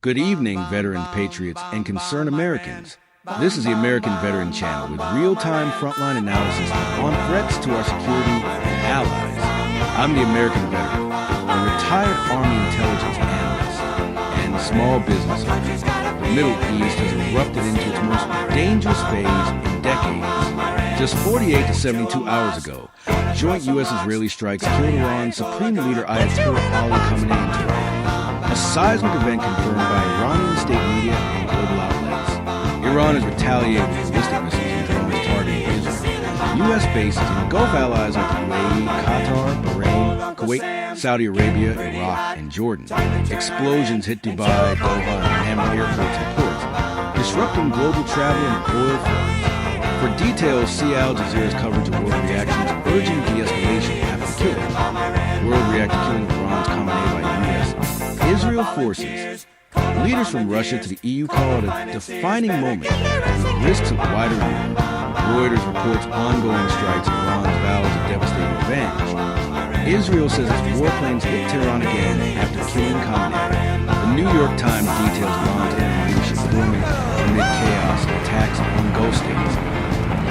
Good evening, veterans, patriots, and concerned Americans. This is the American Veteran Channel with real-time frontline analysis on threats to our security and allies. I'm the American Veteran, a retired Army intelligence analyst and small business owner. The Middle East has erupted into its most dangerous phase in decades. Just 48 to 72 hours ago, joint U.S.-Israeli strikes killed Iran's Supreme Leader Ayatollah Ali Khamenei in Tehran. A seismic event confirmed by Iranian state media and global outlets. Iran has retaliated with ballistic missiles and drones targeting Israel. U.S. bases in Gulf allies like UAE, Qatar, Bahrain, Kuwait, Saudi Arabia, Iraq, and Jordan. Explosions hit Dubai, Doha, and Miami airports and ports, disrupting global travel and oil flows. For details, see Al Jazeera's coverage of world reactions urging de-escalation after the killing. World reacted killing of Iran's Khamenei by U.S. Israel forces. Leaders from Russia to the EU call it a defining moment with risks of wider war. Reuters reports ongoing strikes and Iran's vows of devastating revenge. Israel says its warplanes hit Tehran again after killing Khamenei. The New York Times details Iran's leadership booming amid chaos and attacks on Gulf states.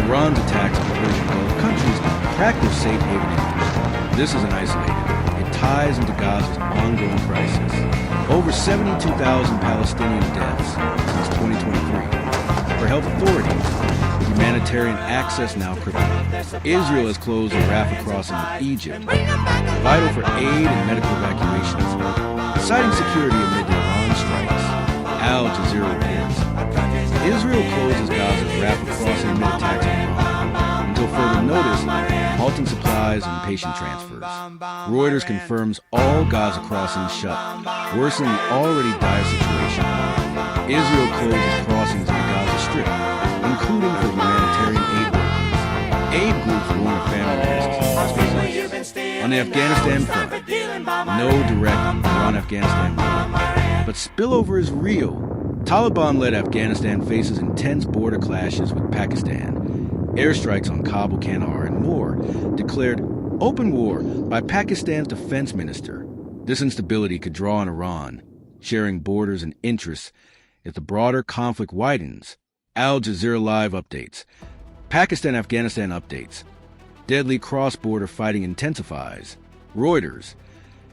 Iran's attacks on Persian Gulf countries crack their safe haven image. This isn't isolated. It ties into Gaza's ongoing crisis. Over 72,000 Palestinian deaths since 2023. For health authorities, humanitarian access now crippled. Israel has closed the Rafah crossing with Egypt, vital for aid and medical evacuations. Citing security amid the Iran strikes, Al Jazeera reports. Israel closes Gaza's Rafah crossing amid attacks on Iran. Until further notice, halting supplies and patient transfers. Reuters confirms all Gaza crossings shut, worsening the already dire situation. Israel closes crossings in the Gaza Strip, including for humanitarian aid workers. Aid groups warn of famine risks. On the Afghanistan front, no direct Iran-Afghanistan war, but spillover is real. Taliban-led Afghanistan faces intense border clashes with Pakistan. Airstrikes on Kabul, Kandahar, and more declared open war by Pakistan's defense minister. This instability could draw on Iran, sharing borders and interests if the broader conflict widens. Al Jazeera Live updates. Pakistan-Afghanistan updates. Deadly cross-border fighting intensifies. Reuters.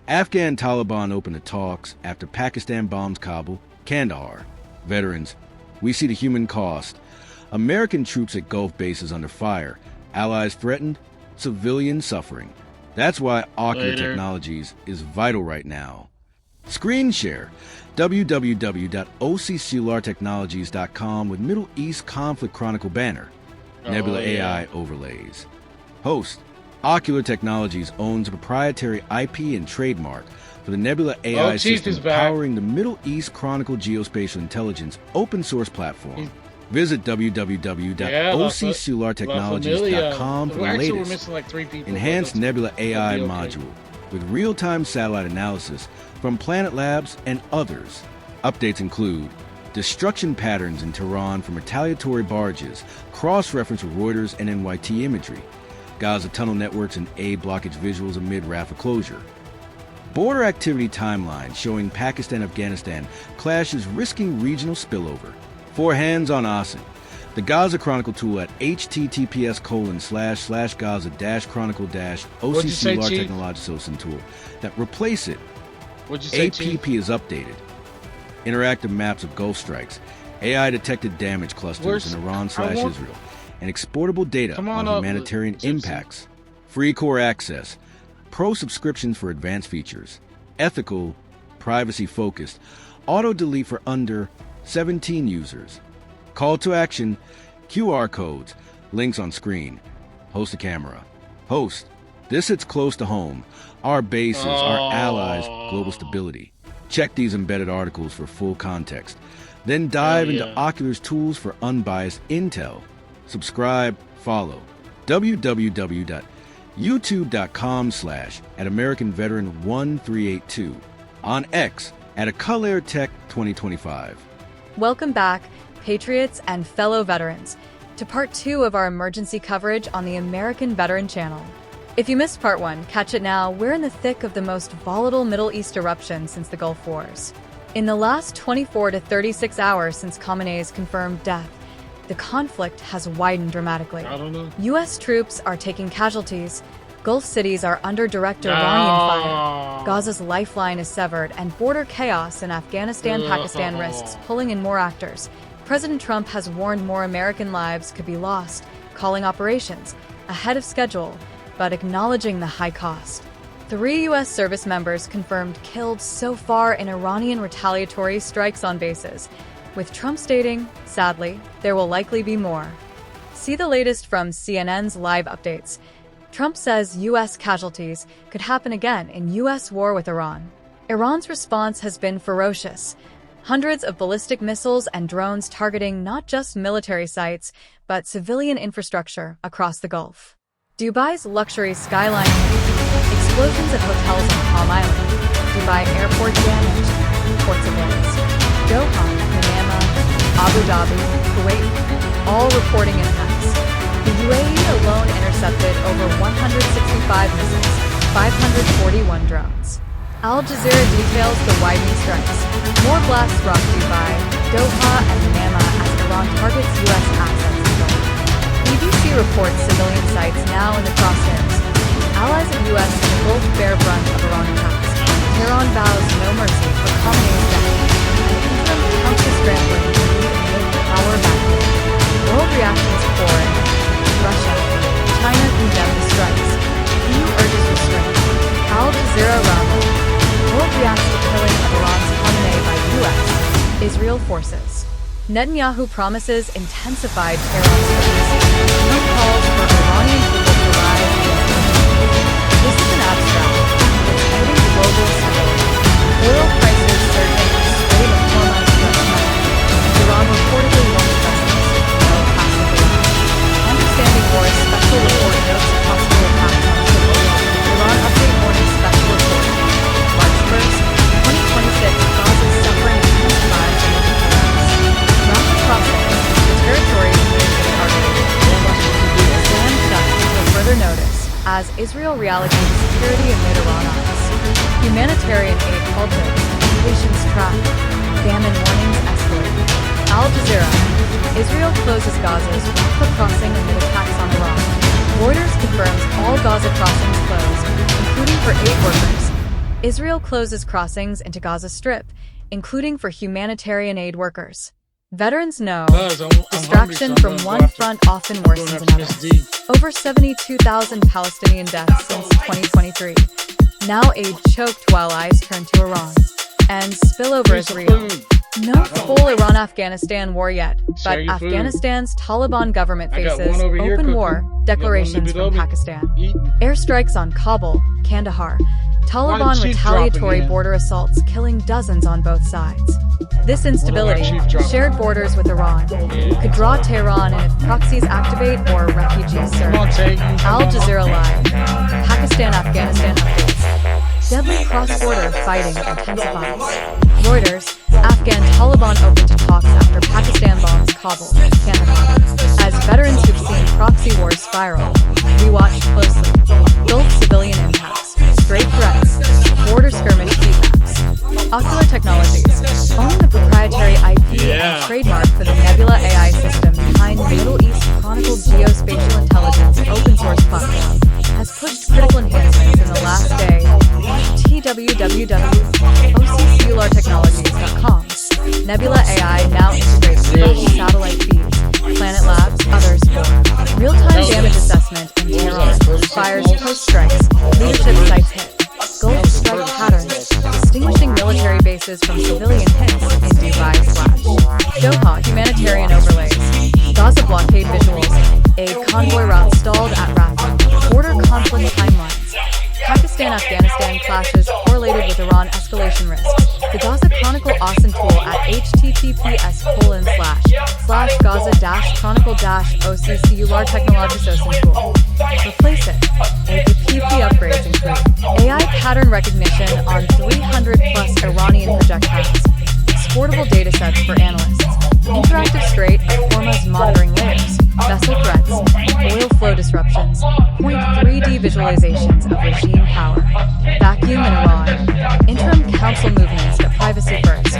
Afghan Taliban open the talks after Pakistan bombs Kabul, Kandahar. Veterans. We see the human cost. American troops at Gulf bases under fire. Allies threatened. Civilian suffering. That's why Ocular Technologies is vital right now. Screen share. www.occellulartechnologies.com with Middle East Conflict Chronicle banner. Nebula AI overlays. Host. Ocular Technologies owns a proprietary IP and trademark for the Nebula AI system powering the Middle East Chronicle Geospatial Intelligence open source platform. Visit www.occellulartechnologies.com for the latest enhanced Nebula AI module with real-time satellite analysis from Planet Labs and others. Updates include destruction patterns in Tehran from retaliatory barges, cross-reference with Reuters and NYT imagery, Gaza tunnel networks and aid blockage visuals amid Rafah closure, border activity timeline showing Pakistan-Afghanistan clashes risking regional spillover. For hands-on OSINT, the Gaza Chronicle tool at https://gaza-chronicle-occellulartechnologies tool that replace it. APP is updated. Interactive maps of Gulf strikes, AI-detected damage clusters in Iran/Israel, and exportable data on humanitarian impacts. Free core access, pro subscriptions for advanced features, ethical, privacy-focused, auto-delete for under 17 users. Call to action, QR codes, links on screen. Host a camera. Host. This hits close to home. Our bases, our allies, global stability. Check these embedded articles for full context. Then dive into Ocular's tools for unbiased intel. Subscribe, follow. www.youtube.com/@AmericanVeteran1382. On X @AColaireTech2025. Welcome back, patriots and fellow veterans, to part 2 of our emergency coverage on the American Veteran Channel. If you missed part 1, catch it now. We're in the thick of the most volatile Middle East eruption since the Gulf Wars. In the last 24 to 36 hours since Khamenei's confirmed death, the conflict has widened dramatically. U.S. troops are taking casualties, Gulf cities are under direct Iranian fire, Gaza's lifeline is severed, and border chaos in Afghanistan-Pakistan risks pulling in more actors. President Trump has warned more American lives could be lost, calling operations ahead of schedule, but acknowledging the high cost. 3 U.S. service members confirmed killed so far in Iranian retaliatory strikes on bases, with Trump stating, sadly, there will likely be more. See the latest from CNN's live updates. Trump says U.S. casualties could happen again in U.S. war with Iran. Iran's response has been ferocious. Hundreds of ballistic missiles and drones targeting not just military sites, but civilian infrastructure across the Gulf. Dubai's luxury skyline, explosions at hotels on Palm Island, Dubai airport damaged, ports ablaze, Doha, Manama, Abu Dhabi, Kuwait, all reporting impacts. The UAE alone intercepted over 165 missiles, 541 drones. Al Jazeera details the widening strikes. More blasts rock Dubai, Doha, and Manama as Iran targets U.S. assets in Gulf. BBC reports civilian sites now in the crosshairs. Allies of U.S. and the Gulf bear brunt of Iran attacks. Tehran vows no mercy for Khamenei's death. And interim counter-scrambling to lead amid power vacuum. World reactions pour in. Russia, China condemn the strikes. EU urges restraint. Al Jazeera rumble. World reacts to killing of Iran's Khamenei by U.S. Israel forces. Netanyahu promises intensified Tehran strikes. Trump calls for Iranian people to rise against Israel. This is an abstract. It's hitting global stability. Oil prices surging as Strait of Hormuz gets shut. Iran reportedly warning vessels. No passive Iran. Understanding war special report notes possible attacks on civil. Iran update warning special report. March 1st, 2026. Gaza's suffering intensifies in the Rafah crossing, the territory being targeted. Slam shut until further notice, as Israel reallocates security amid Iran eyes. Humanitarian aid halted, patients trapped, famine warnings escalate. Al Jazeera, Israel closes Gaza's Rafah crossing amid attacks on Iran. Reuters confirms all Gaza crossings closed, including for aid workers. Israel closes crossings into Gaza Strip, including for humanitarian aid workers. Veterans know distraction from one front often worsens another. Over 72,000 Palestinian deaths since 2023. Now aid choked while eyes turn to Iran. And spillover is real. No full Iran-Afghanistan war yet, but Afghanistan's Taliban government faces open war declarations from Pakistan. Airstrikes on Kabul, Kandahar, Taliban retaliatory border assaults killing dozens on both sides. This instability, shared borders with Iran, could draw Tehran in if proxies activate or refugees surge. Al Jazeera Live, Pakistan-Afghanistan updates. Deadly cross-border fighting intensifies. Reuters, Afghan Taliban open to talks after Pakistan bombs Kabul, Kandahar. As veterans who've seen proxy wars spiral, we watch closely. Gulf civilian impacts, stray threats, border skirmish heat maps. Ocular Technologies, owning the proprietary IP and trademark for the Nebula AI system behind Middle East Chronicle Geospatial Intelligence open source platform, has pushed critical enhancements in the last day. www.occulartechnologies.com. Nebula AI now integrates fresh satellite feeds. Planet Labs, others for real-time damage assessment in Tehran, fires post-strikes, leadership sites hit. Gulf strike patterns, distinguishing military bases from civilian hits in Dubai/Doha humanitarian overlays. Gaza blockade visuals, aid convoy route stalled at Rafah, border conflict timelines. Pakistan-Afghanistan clashes correlated with Iran escalation risks. The Gaza Chronicle Awesome tool at https://Gaza-Chronicle-OCCULAR tool. Replace it. APP upgrades include AI pattern recognition on 300 plus Iranian projectiles. Exportable datasets for analysts. Interactive Strait of Hormuz monitoring layers. vessel threats, oil flow disruptions, point 3D visualizations of regime power, vacuum in Iran, interim council movements to privacy first,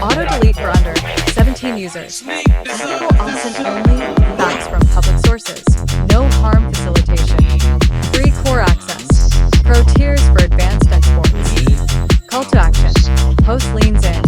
auto-delete for under 17 users, ethical opt-in only, facts from public sources, no harm facilitation, free core access, pro tiers for advanced exports. Call to action, host leans in,